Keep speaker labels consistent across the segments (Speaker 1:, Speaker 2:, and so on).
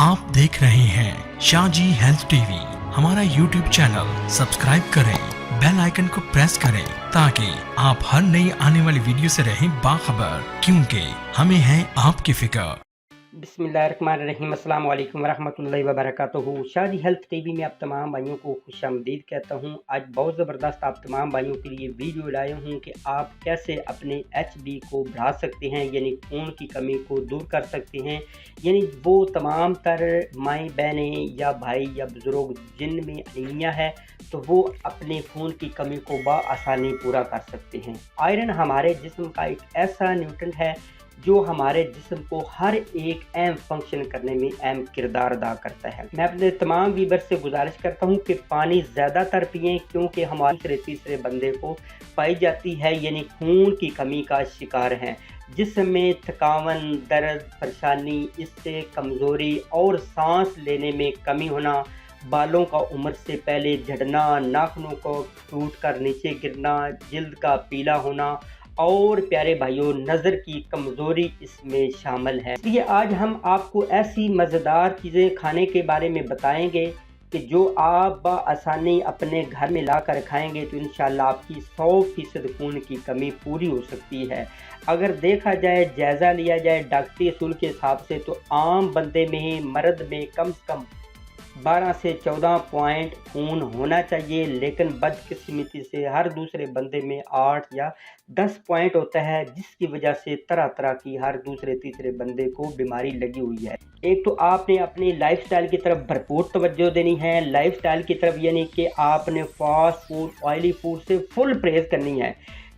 Speaker 1: आप देख रहे हैं शाहजी हेल्थ टीवी। हमारा यूट्यूब चैनल सब्सक्राइब करें, बेल आइकन को प्रेस करें ताकि आप हर नई आने वाली वीडियो से रहें बाखबर, क्योंकि हमें है आपकी फिक्र।
Speaker 2: बिस्मिल्लाहिर्रहमानिर्रहीम, अस्सलाम वालेकुम वरहमतुल्लाहि वबरकातुहू। शाहजी हेल्थ टीवी में आप तमाम भाइयों को खुशामदीद कहता हूँ। आज बहुत ज़बरदस्त आप तमाम भाइयों के लिए वीडियो लाया हूँ कि आप कैसे अपने एचबी को बढ़ा सकते हैं, यानी खून की कमी को दूर कर सकते हैं। यानी वो तमाम तर माएँ बहनें या भाई या बुज़ुर्ग जिनमें अनीमिया है, तो वो अपने खून की कमी को बआसानी पूरा कर सकते हैं। आयरन हमारे जिस्म का एक ऐसा न्यूट्रेंट है जो हमारे जिस्म को हर एक अहम फंक्शन करने में अहम किरदार अदा करता है। मैं अपने तमाम व्यूअर्स से गुजारिश करता हूँ कि पानी ज़्यादातर पिएं, क्योंकि हमारे तीसरे बंदे को पाई जाती है यानी खून की कमी का शिकार हैं। जिस्म में थकावन, दर्द, परेशानी, इससे कमज़ोरी और सांस लेने में कमी होना, बालों का उम्र से पहले झड़ना, नाखूनों को टूट कर नीचे गिरना, जिल्द का पीला होना और प्यारे भाइयों नज़र की कमज़ोरी इसमें शामिल है। इसलिए आज हम आपको ऐसी मज़ेदार चीज़ें खाने के बारे में बताएंगे कि जो आप बआसानी अपने घर में ला कर खाएंगे तो इंशाल्लाह आपकी 100% खून की कमी पूरी हो सकती है। अगर देखा जाए, जायज़ा लिया जाए डॉक्टरी असूल के हिसाब से, तो आम बंदे में मर्द में कम से कम 12 से 14 पॉइंट खून होना चाहिए, लेकिन बदकिस्मती से हर दूसरे बंदे में 8 या 10 पॉइंट होता है, जिसकी वजह से तरह तरह की हर दूसरे तीसरे बंदे को बीमारी लगी हुई है। एक तो आपने अपनी लाइफस्टाइल की तरफ भरपूर तवज्जो देनी है। लाइफस्टाइल की तरफ यानी कि आपने फास्ट फूड, ऑयली फूड से फुल परहेज़ करनी है,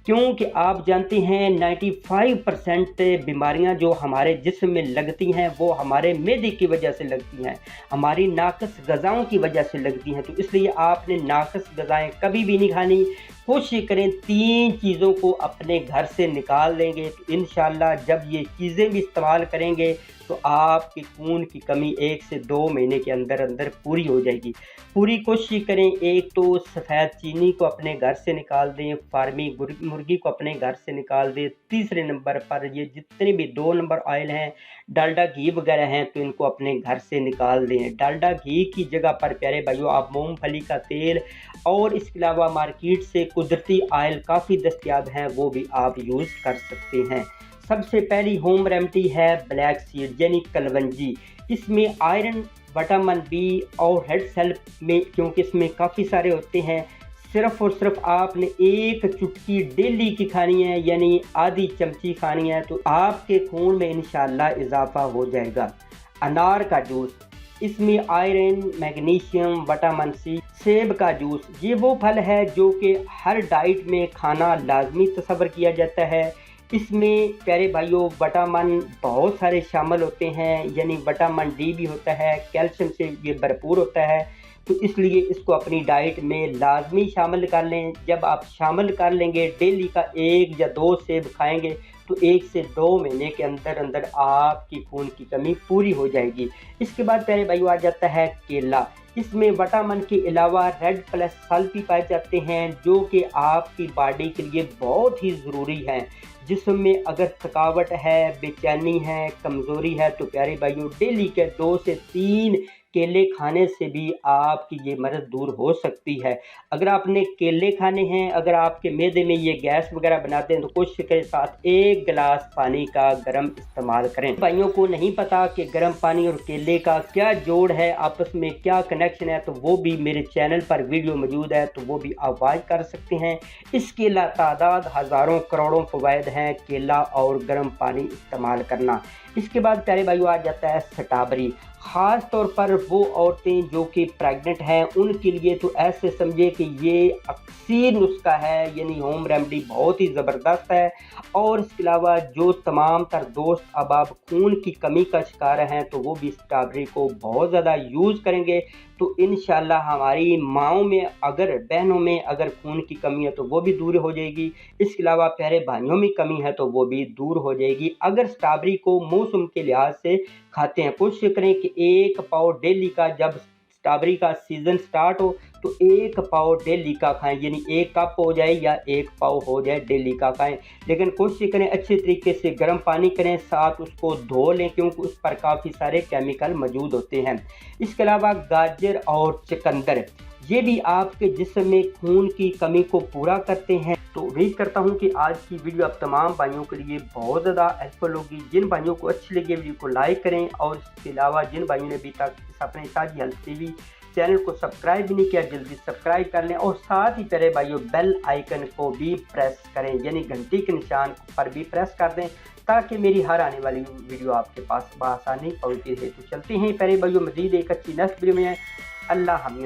Speaker 2: क्योंकि आप जानते हैं 95% बीमारियां जो हमारे जिस्म में लगती हैं वो हमारे मैदे की वजह से लगती हैं, हमारी नाक़िस ग़िज़ाओं की वजह से लगती हैं। तो इसलिए आपने नाक़िस ग़िज़ाएँ कभी भी नहीं खानी। कोशिश करें 3 चीज़ों को अपने घर से निकाल देंगे तो इंशाल्लाह जब ये चीज़ें भी इस्तेमाल करेंगे तो आपकी खून की कमी 1 से 2 महीने के अंदर अंदर पूरी हो जाएगी। पूरी कोशिश करें। एक तो सफ़ेद चीनी को अपने घर से निकाल दें, फार्मी मुर्गी को अपने घर से निकाल दें। तीसरे नंबर पर ये जितने भी 2 नंबर ऑयल हैं, डालडा घी वगैरह हैं, तो इनको अपने घर से निकाल दें। डालडा घी की जगह पर प्यारे भाइयों आप मूंगफली का तेल और इसके अलावा मार्केट से कुदरती ऑयल काफ़ी दस्तयाब हैं, वो भी आप यूज़ कर सकते हैं। सबसे पहली होम रेमेडी है ब्लैक सीड यानी कलवंजी। इसमें आयरन, विटामिन बी और हेड सेल में, क्योंकि इसमें काफ़ी सारे होते हैं, सिर्फ़ और सिर्फ आपने एक चुटकी डेली की खानी है, यानी आधी चमची खानी है, तो आपके खून में इंशाल्लाह इजाफा हो जाएगा। अनार का जूस, इसमें आयरन, मैग्नीशियम, विटामिन सी। सेब का जूस, ये वो फल है जो कि हर डाइट में खाना लाजमी तस्वर किया जाता है। इसमें प्यारे भाइयों विटामिन बहुत सारे शामिल होते हैं, यानी विटामिन डी भी होता है, कैल्शियम से ये भरपूर होता है, तो इसलिए इसको अपनी डाइट में लाजमी शामिल कर लें। जब आप शामिल कर लेंगे, डेली का 1 या 2 सेब खाएंगे तो 1 से 2 महीने के अंदर अंदर आपकी खून की कमी पूरी हो जाएगी। इसके बाद प्यारे भाइयों आ जाता है केला। इसमें विटामिन के अलावा रेड प्लस सेल भी पाए जाते हैं, जो कि आपकी बॉडी के लिए बहुत ही ज़रूरी है। जिस्म में अगर थकावट है, बेचैनी है, कमज़ोरी है, तो प्यारे भाइयों डेली के 2 से 3 केले खाने से भी आपकी ये मर्ज़ दूर हो सकती है। अगर आपने केले खाने हैं, अगर आपके मैदे में ये गैस वगैरह बनाते हैं, तो कोशिश करें साथ 1 गिलास पानी का गर्म इस्तेमाल करें। भाइयों को नहीं पता कि गर्म पानी और केले का क्या जोड़ है, आपस में क्या कनेक्शन है, तो वो भी मेरे चैनल पर वीडियो मौजूद है, तो वो भी आप वॉच कर सकते हैं। इसके तादाद हज़ारों करोड़ों फ़वाइद हैं केला और गर्म पानी इस्तेमाल करना। इसके बाद प्यारे भाइयों आ जाता है स्ट्रॉबेरी। ख़ास तौर पर वो औरतें जो कि प्रेग्नेंट हैं उनके लिए तो ऐसे समझे कि ये अक्सर नुस्खा है, यानी होम रेमेडी बहुत ही ज़बरदस्त है। और इसके अलावा जो तमाम तर दोस्त अब आप खून की कमी का शिकार हैं, तो वो भी स्ट्रॉबेरी को बहुत ज़्यादा यूज़ करेंगे, तो इंशाल्लाह हमारी माँओं में, अगर बहनों में अगर खून की कमी है तो वो भी दूर हो जाएगी। इसके अलावा प्यारे भाइयों में कमी है तो वो भी दूर हो जाएगी। अगर स्ट्रॉबेरी को मौसम के लिहाज से खाते हैं, कोशिश करें कि 1 पाव डेली का जब स्ट्रॉबेरी का सीज़न स्टार्ट हो तो 1 पाव डेली का खाएं, यानी 1 कप हो जाए या 1 पाव हो जाए डेली का खाएं। लेकिन कोशिश करें अच्छे तरीके से गर्म पानी करें, साथ उसको धो लें क्योंकि उस पर काफ़ी सारे केमिकल मौजूद होते हैं। इसके अलावा गाजर और चुकंदर ये भी आपके जिस्म में खून की कमी को पूरा करते हैं। तो उम्मीद करता हूं कि आज की वीडियो आप तमाम भाइयों के लिए बहुत ज़्यादा हेल्पफुल होगी। जिन भाइयों को अच्छी लगी वीडियो को लाइक करें और इसके अलावा जिन भाइयों ने अभी तक अपने शाजी हेल्थ टीवी चैनल को सब्सक्राइब भी नहीं किया जल्दी सब्सक्राइब कर लें और साथ ही प्यारे भाइयों बेल आइकन को भी प्रेस करें, यानी घंटी के निशान पर भी प्रेस कर दें ताकि मेरी हर आने वाली वीडियो आपके पास बआसानी पहुंचती रहे। तो चलते हैं प्यारे भाइयों, मजीद एक अच्छी नेक्स्ट वीडियो में। अल्लाह हम